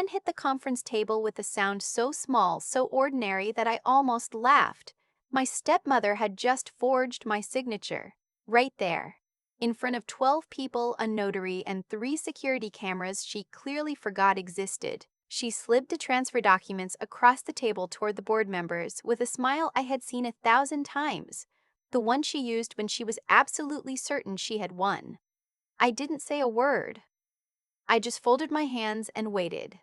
pen hit the conference table with a sound so small, so ordinary that I almost laughed. My stepmother had just forged my signature. Right there. In front of 12 people, a notary, and 3 security cameras she clearly forgot existed. She slid the transfer documents across the table toward the board members with a smile I had seen 1,000 times, the one she used when she was absolutely certain she had won. I didn't say a word. I just folded my hands and waited.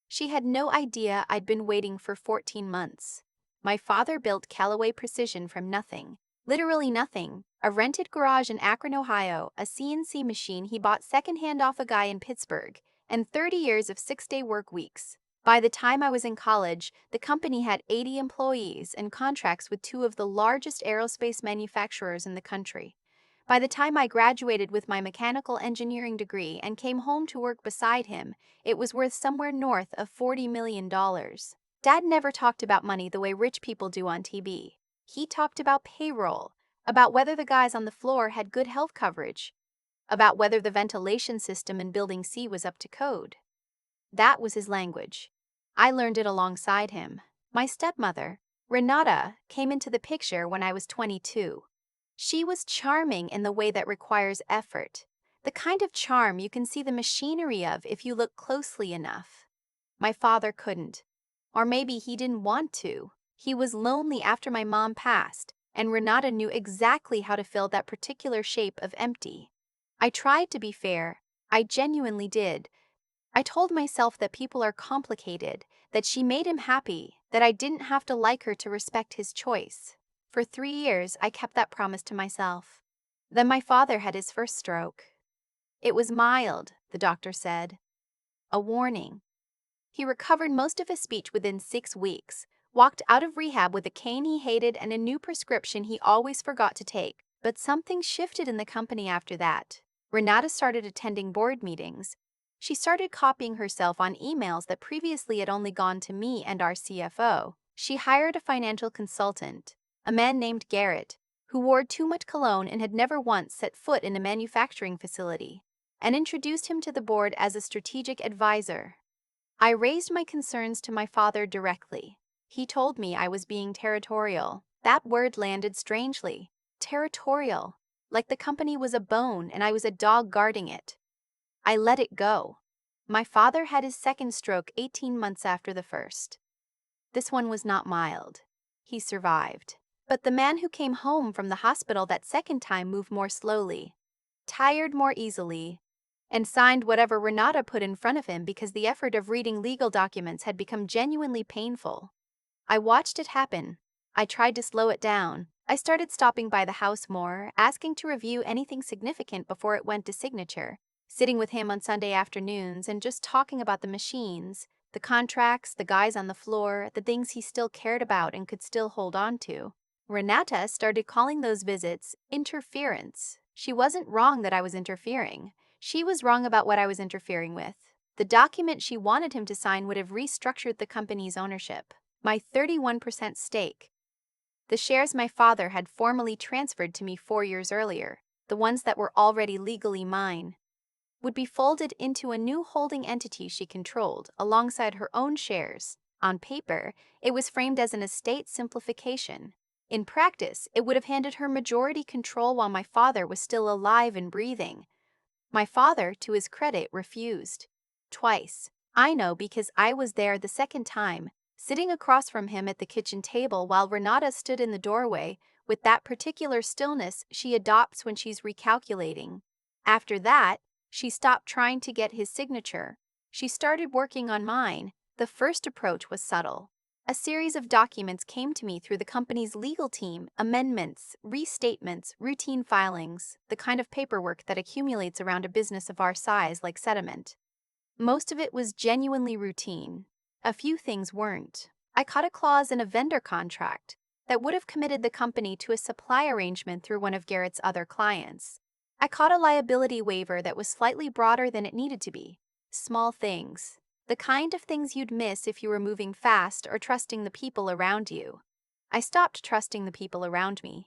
She had no idea I'd been waiting for 14 months. My father built Callaway Precision from nothing. Literally nothing. A rented garage in Akron, Ohio, a CNC machine he bought secondhand off a guy in Pittsburgh, and 30 years of 6-day work weeks. By the time I was in college, the company had 80 employees and contracts with 2 of the largest aerospace manufacturers in the country. By the time I graduated with my mechanical engineering degree and came home to work beside him, it was worth somewhere north of $40 million. Dad never talked about money the way rich people do on TV. He talked about payroll, about whether the guys on the floor had good health coverage, about whether the ventilation system in Building C was up to code. That was his language. I learned it alongside him. My stepmother, Renata, came into the picture when I was 22. She was charming in the way that requires effort, the kind of charm you can see the machinery of if you look closely enough. My father couldn't. Or maybe he didn't want to. He was lonely after my mom passed, and Renata knew exactly how to fill that particular shape of empty. I tried to be fair. I genuinely did. I told myself that people are complicated, that she made him happy, that I didn't have to like her to respect his choice. For 3 years, I kept that promise to myself. Then my father had his first stroke. It was mild, the doctor said. A warning. He recovered most of his speech within 6 weeks, walked out of rehab with a cane he hated and a new prescription he always forgot to take. But something shifted in the company after that. Renata started attending board meetings. She started copying herself on emails that previously had only gone to me and our CFO. She hired a financial consultant, a man named Garrett, who wore too much cologne and had never once set foot in a manufacturing facility, and introduced him to the board as a strategic advisor. I raised my concerns to my father directly. He told me I was being territorial. That word landed strangely. Territorial. Like the company was a bone and I was a dog guarding it. I let it go. My father had his second stroke 18 months after the first. This one was not mild. He survived. But the man who came home from the hospital that second time moved more slowly, tired more easily, and signed whatever Renata put in front of him because the effort of reading legal documents had become genuinely painful. I watched it happen. I tried to slow it down. I started stopping by the house more, asking to review anything significant before it went to signature, sitting with him on Sunday afternoons and just talking about the machines, the contracts, the guys on the floor, the things he still cared about and could still hold on to. Renata started calling those visits interference. She wasn't wrong that I was interfering. She was wrong about what I was interfering with. The document she wanted him to sign would have restructured the company's ownership. My 31% stake, the shares my father had formally transferred to me 4 years earlier, the ones that were already legally mine, would be folded into a new holding entity she controlled alongside her own shares. On paper, it was framed as an estate simplification. In practice, it would have handed her majority control while my father was still alive and breathing. My father, to his credit, refused. Twice. I know because I was there the second time, sitting across from him at the kitchen table while Renata stood in the doorway with that particular stillness she adopts when she's recalculating. After that, she stopped trying to get his signature. She started working on mine. The first approach was subtle. A series of documents came to me through the company's legal team, amendments, restatements, routine filings, the kind of paperwork that accumulates around a business of our size like sediment. Most of it was genuinely routine. A few things weren't. I caught a clause in a vendor contract that would have committed the company to a supply arrangement through one of Garrett's other clients. I caught a liability waiver that was slightly broader than it needed to be. Small things. The kind of things you'd miss if you were moving fast or trusting the people around you. I stopped trusting the people around me.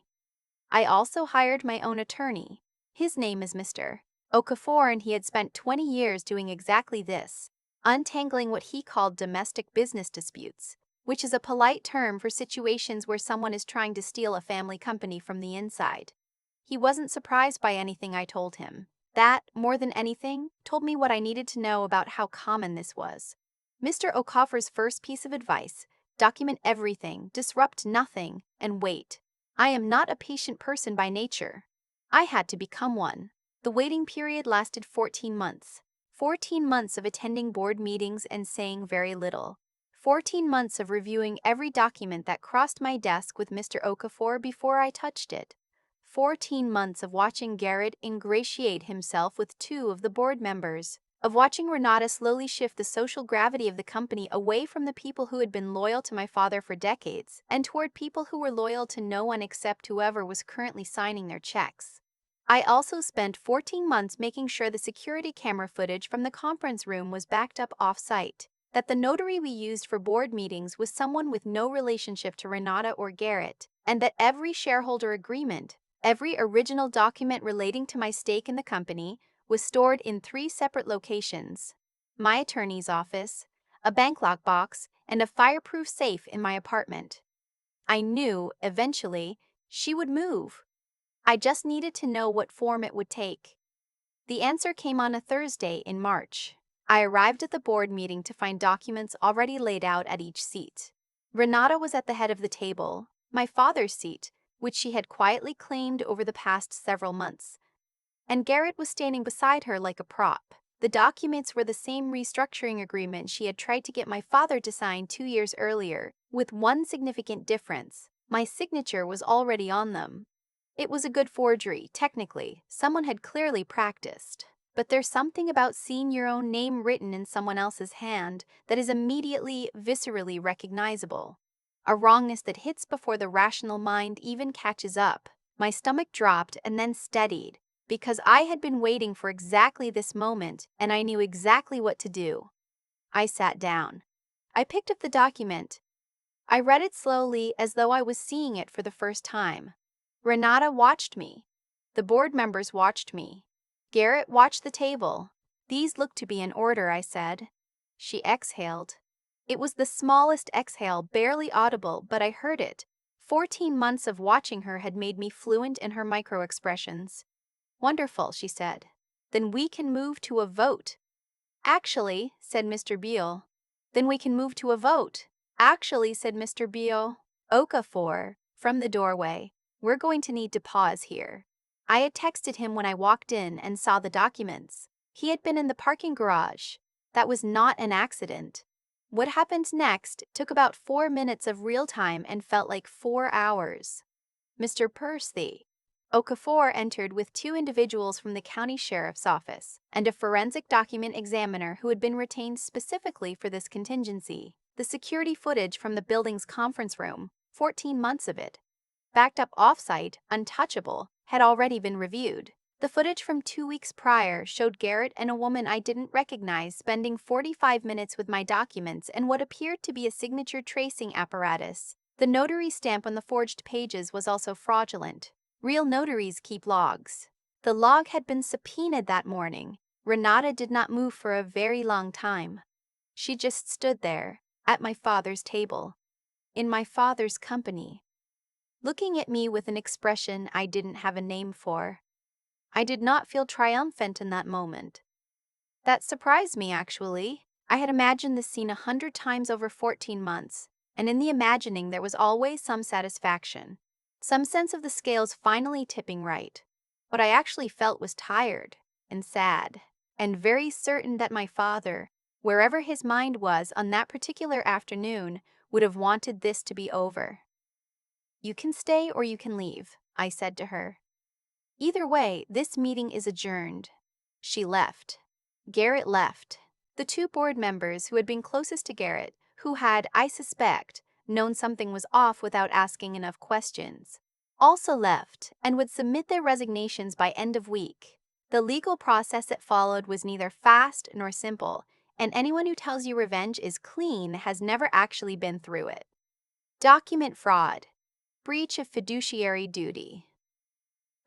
I also hired my own attorney. His name is Mr. Okafor, and he had spent 20 years doing exactly this. untangling what he called domestic business disputes, which is a polite term for situations where someone is trying to steal a family company from the inside. He wasn't surprised by anything I told him. That, more than anything, told me what I needed to know about how common this was. Mr. Okoffer's first piece of advice: document everything, disrupt nothing, and wait. I am not a patient person by nature. I had to become one. The waiting period lasted 14 months. 14 months of attending board meetings and saying very little. 14 months of reviewing every document that crossed my desk with Mr. Okafor before I touched it. 14 months of watching Garrett ingratiate himself with two of the board members, of watching Renata slowly shift the social gravity of the company away from the people who had been loyal to my father for decades and toward people who were loyal to no one except whoever was currently signing their checks. I also spent 14 months making sure the security camera footage from the conference room was backed up off-site, that the notary we used for board meetings was someone with no relationship to Renata or Garrett, and that every shareholder agreement, every original document relating to my stake in the company, was stored in 3 separate locations: my attorney's office, a bank lockbox, and a fireproof safe in my apartment. I knew, eventually, she would move. I just needed to know what form it would take. The answer came on a Thursday in March. I arrived at the board meeting to find documents already laid out at each seat. Renata was at the head of the table, my father's seat, which she had quietly claimed over the past several months, and Garrett was standing beside her like a prop. The documents were the same restructuring agreement she had tried to get my father to sign 2 years earlier, with one significant difference: my signature was already on them. It was a good forgery, technically. Someone had clearly practiced. But there's something about seeing your own name written in someone else's hand that is immediately, viscerally recognizable. A wrongness that hits before the rational mind even catches up. My stomach dropped and then steadied, because I had been waiting for exactly this moment and I knew exactly what to do. I sat down. I picked up the document. I read it slowly as though I was seeing it for the first time. Renata watched me. The board members watched me. Garrett watched the table. These look to be in order, I said. She exhaled. It was the smallest exhale, barely audible, but I heard it. 14 months of watching her had made me fluent in her micro-expressions. Wonderful, she said. Then we can move to a vote. Actually, said Mr. Beale. Then we can move to a vote. Actually, said Mr. Beale. Okafor, from the doorway. We're going to need to pause here. I had texted him when I walked in and saw the documents. He had been in the parking garage. That was not an accident. What happened next took about 4 minutes of real time and felt like 4 hours. Mr. Percy. Okafor entered with 2 individuals from the county sheriff's office and a forensic document examiner who had been retained specifically for this contingency. The security footage from the building's conference room, 14 months of it, backed up off-site, untouchable, had already been reviewed. The footage from 2 weeks prior showed Garrett and a woman I didn't recognize spending 45 minutes with my documents and what appeared to be a signature tracing apparatus. The notary stamp on the forged pages was also fraudulent. Real notaries keep logs. The log had been subpoenaed that morning. Renata did not move for a very long time. She just stood there, at my father's table, in my father's company, looking at me with an expression I didn't have a name for. I did not feel triumphant in that moment. That surprised me, actually. I had imagined this scene 100 times over 14 months, and in the imagining there was always some satisfaction, some sense of the scales finally tipping right. What I actually felt was tired and sad, and very certain that my father, wherever his mind was on that particular afternoon, would have wanted this to be over. You can stay or you can leave, I said to her. Either way, this meeting is adjourned. She left. Garrett left. The 2 board members who had been closest to Garrett, who had, I suspect, known something was off without asking enough questions, also left and would submit their resignations by end of week. The legal process that followed was neither fast nor simple, and anyone who tells you revenge is clean has never actually been through it. Document fraud. Breach of fiduciary duty.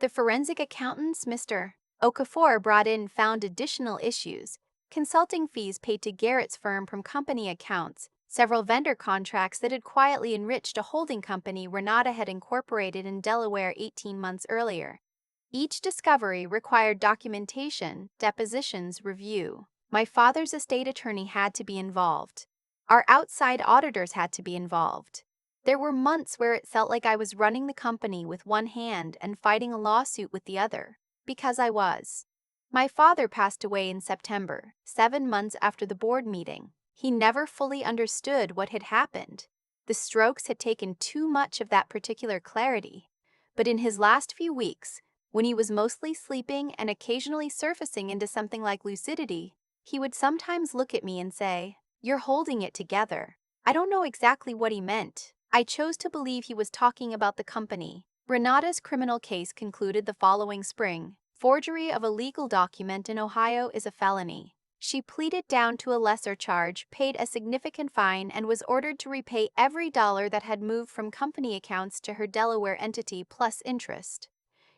The forensic accountants Mr. Okafor brought in found additional issues, consulting fees paid to Garrett's firm from company accounts, several vendor contracts that had quietly enriched a holding company Renata had incorporated in Delaware 18 months earlier. Each discovery required documentation, depositions, review. My father's estate attorney had to be involved. Our outside auditors had to be involved. There were months where it felt like I was running the company with one hand and fighting a lawsuit with the other, because I was. My father passed away in September, 7 months after the board meeting. He never fully understood what had happened. The strokes had taken too much of that particular clarity. But in his last few weeks, when he was mostly sleeping and occasionally surfacing into something like lucidity, he would sometimes look at me and say, "You're holding it together." I don't know exactly what he meant. I chose to believe he was talking about the company. Renata's criminal case concluded the following spring. Forgery of a legal document in Ohio is a felony. She pleaded down to a lesser charge, paid a significant fine, and was ordered to repay every dollar that had moved from company accounts to her Delaware entity plus interest.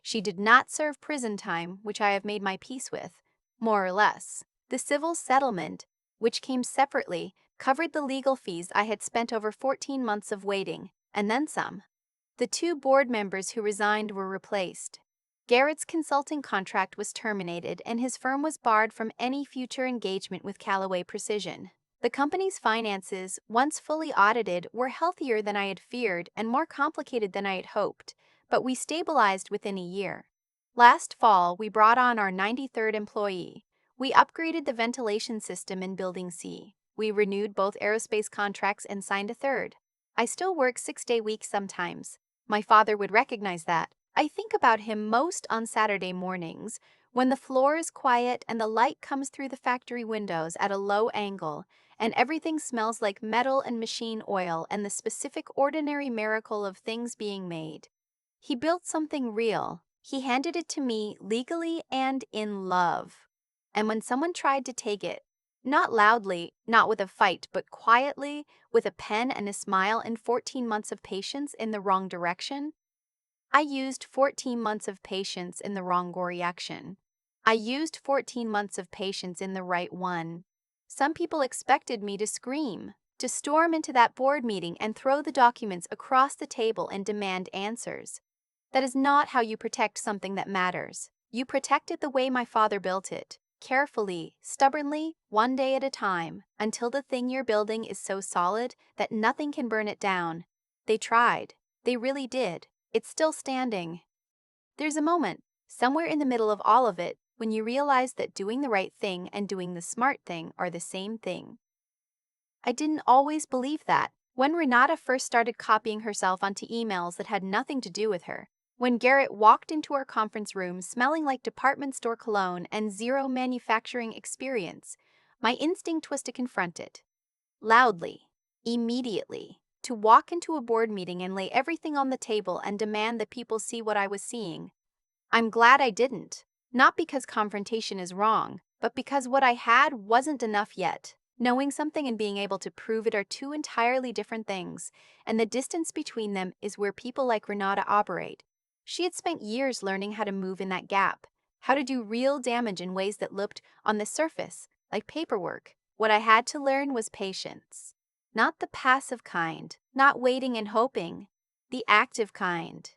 She did not serve prison time, which I have made my peace with, more or less. The civil settlement, which came separately, covered the legal fees I had spent over 14 months of waiting, and then some. The 2 board members who resigned were replaced. Garrett's consulting contract was terminated and his firm was barred from any future engagement with Callaway Precision. The company's finances, once fully audited, were healthier than I had feared and more complicated than I had hoped, but we stabilized within a year. Last fall, we brought on our 93rd employee. We upgraded the ventilation system in Building C. We renewed both aerospace contracts and signed a third. I still work 6-day weeks sometimes. My father would recognize that. I think about him most on Saturday mornings, when the floor is quiet and the light comes through the factory windows at a low angle, and everything smells like metal and machine oil and the specific ordinary miracle of things being made. He built something real. He handed it to me legally and in love. And when someone tried to take it, not loudly, not with a fight, but quietly, with a pen and a smile and 14 months of patience in the wrong direction, I used 14 months of patience in the wrong reaction. I used 14 months of patience in the right one. Some people expected me to scream, to storm into that board meeting and throw the documents across the table and demand answers. That is not how you protect something that matters. You protect it the way my father built it, carefully, stubbornly, one day at a time, until the thing you're building is so solid that nothing can burn it down. They tried. They really did. It's still standing. There's a moment, somewhere in the middle of all of it, when you realize that doing the right thing and doing the smart thing are the same thing. I didn't always believe that. When Renata first started copying herself onto emails that had nothing to do with her, when Garrett walked into our conference room smelling like department store cologne and zero manufacturing experience, my instinct was to confront it. Loudly. Immediately. To walk into a board meeting and lay everything on the table and demand that people see what I was seeing. I'm glad I didn't. Not because confrontation is wrong, but because what I had wasn't enough yet. Knowing something and being able to prove it are 2 entirely different things, and the distance between them is where people like Renata operate. She had spent years learning how to move in that gap, how to do real damage in ways that looked, on the surface, like paperwork. What I had to learn was patience. Not the passive kind, not waiting and hoping, the active kind.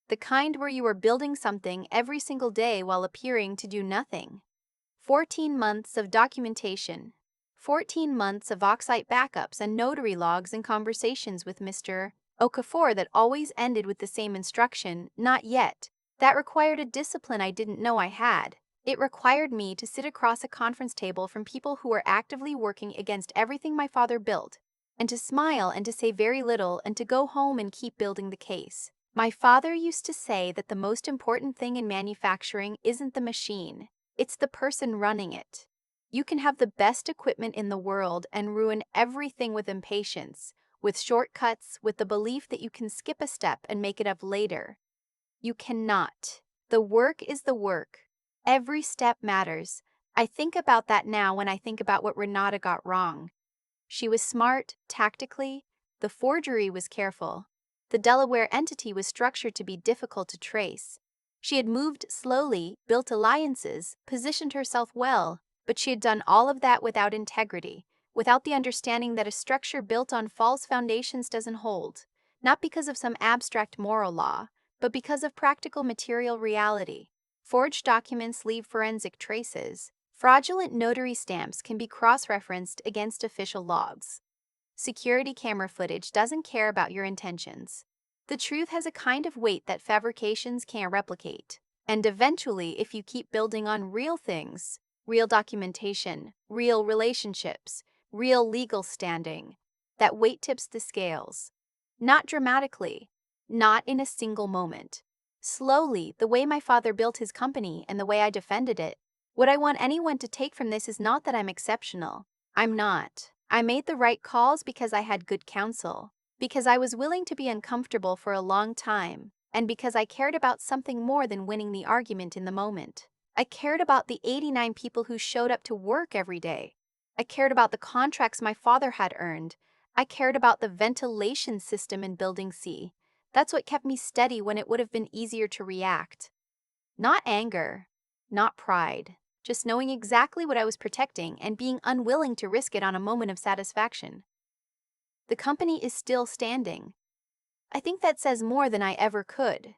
The kind where you are building something every single day while appearing to do nothing. 14 months of documentation. 14 months of oxide backups and notary logs and conversations with Mr. Okafor that always ended with the same instruction, "Not yet." That required a discipline I didn't know I had. It required me to sit across a conference table from people who were actively working against everything my father built, and to smile and to say very little and to go home and keep building the case. My father used to say that the most important thing in manufacturing isn't the machine, it's the person running it. You can have the best equipment in the world and ruin everything with impatience, with shortcuts, with the belief that you can skip a step and make it up later. You cannot. The work is the work. Every step matters. I think about that now when I think about what Renata got wrong. She was smart, tactically. The forgery was careful. The Delaware entity was structured to be difficult to trace. She had moved slowly, built alliances, positioned herself well, But she had done all of that without integrity, without the understanding that a structure built on false foundations doesn't hold, not because of some abstract moral law, but because of practical material reality. Forged documents leave forensic traces. Fraudulent notary stamps can be cross-referenced against official logs. Security camera footage doesn't care about your intentions. The truth has a kind of weight that fabrications can't replicate. And eventually, if you keep building on real things, real documentation, real relationships, real legal standing, that weight tips the scales. Not dramatically, not in a single moment. Slowly, the way my father built his company and the way I defended it. What I want anyone to take from this is not that I'm exceptional. I'm not. I made the right calls because I had good counsel, because I was willing to be uncomfortable for a long time, and because I cared about something more than winning the argument in the moment. I cared about the 89 people who showed up to work every day. I cared about the contracts my father had earned. I cared about the ventilation system in Building C. That's what kept me steady when it would have been easier to react. Not anger, not pride, just knowing exactly what I was protecting and being unwilling to risk it on a moment of satisfaction. The company is still standing. I think that says more than I ever could.